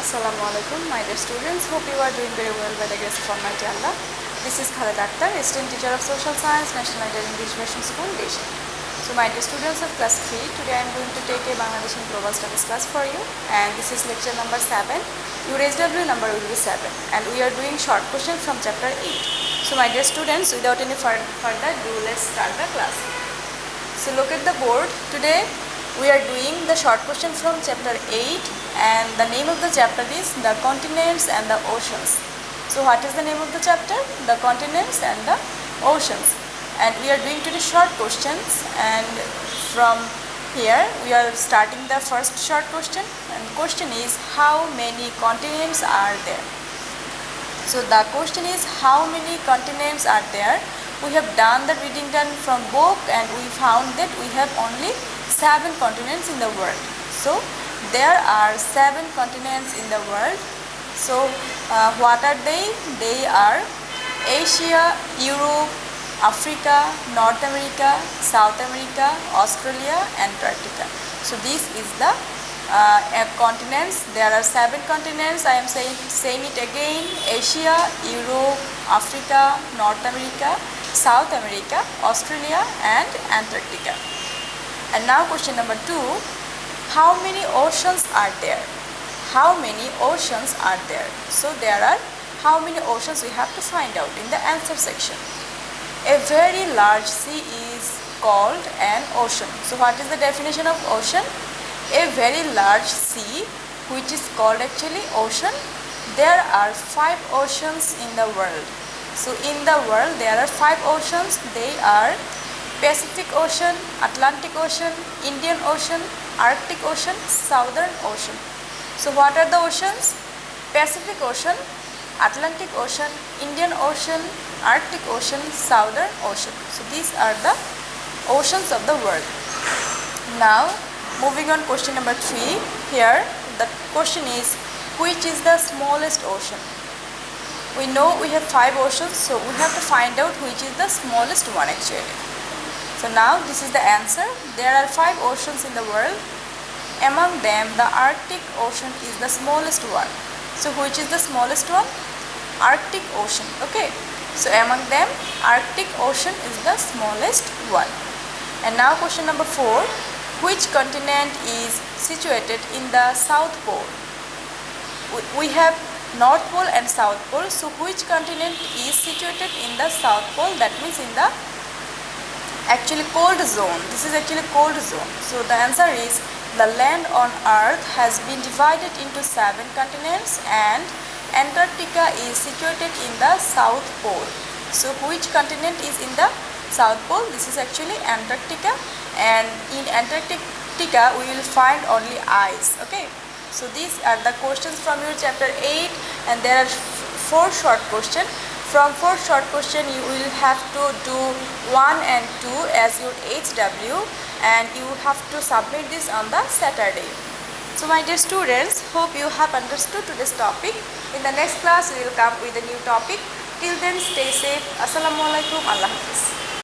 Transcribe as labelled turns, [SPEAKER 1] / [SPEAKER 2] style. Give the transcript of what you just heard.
[SPEAKER 1] Assalamualaikum, my dear students. Hope you are doing very well by the grace of Almighty Allah. This is Khaleda Akter, student teacher of Social Science, National Indian English Medium School, Deshi. So, my dear students of class 3, today I am going to take a Bangladeshi global studies class for you, and this is lecture number 7. Your SW number will be 7, and we are doing short questions from chapter 8. So, my dear students, without any further ado, let's start the class. So, look at the board. Today we are doing the short question from chapter 8, and the name of the chapter is the continents and the oceans. So what is the name of the chapter? The continents and the oceans. And we are doing today short questions, and from here we are starting the first short question, and the question is how many continents are there? So the question is how many continents are there? We have done the reading done from book, and we found that we have only 7 continents in the world. So there are 7 continents in the world. So what are they? They are Asia, Europe, Africa, North America, South America, Australia, Antarctica. So this is the continents. There are 7 continents. I am saying it again: Asia, Europe, Africa, North America, South America, Australia, and Antarctica. And now question number 2, how many oceans are there? How many oceans are there? So there are how many oceans we have to find out in the answer section. A very large sea is called an ocean. So what is the definition of ocean? A very large sea, which is called actually ocean. There are 5 oceans in the world. So in the world there are 5 oceans. They are Pacific Ocean, Atlantic Ocean, Indian Ocean, Arctic Ocean, Southern Ocean. So what are the oceans? Pacific Ocean, Atlantic Ocean, Indian Ocean, Arctic Ocean, Southern Ocean. So these are the oceans of the world. Now moving on, question number 3. Here the question is, which is the smallest ocean? We know we have 5 oceans, so we have to find out which is the smallest one actually. So now this is the answer. There are 5 oceans in the world. Among them, the Arctic Ocean is the smallest one. So which is the smallest one? Arctic Ocean. Okay. So among them, Arctic Ocean is the smallest one. And now question number 4. Which continent is situated in the South Pole? We have North Pole and South Pole. So which continent is situated in the South Pole? That means in the actually cold zone. This is actually cold zone. So the answer is the land on earth has been divided into 7 continents, and Antarctica is situated in the South Pole. So which continent is in the South Pole? This is actually Antarctica, and in Antarctica we will find only ice. Okay. So these are the questions from your chapter 8, and there are 4 short questions. From 4 short question you will have to do 1 and 2 as your HW, and you have to submit this on the Saturday. So my dear students, hope you have understood today's topic. In the next class we will come with a new topic. Till then, stay safe. Assalamualaikum. Allah Hafiz.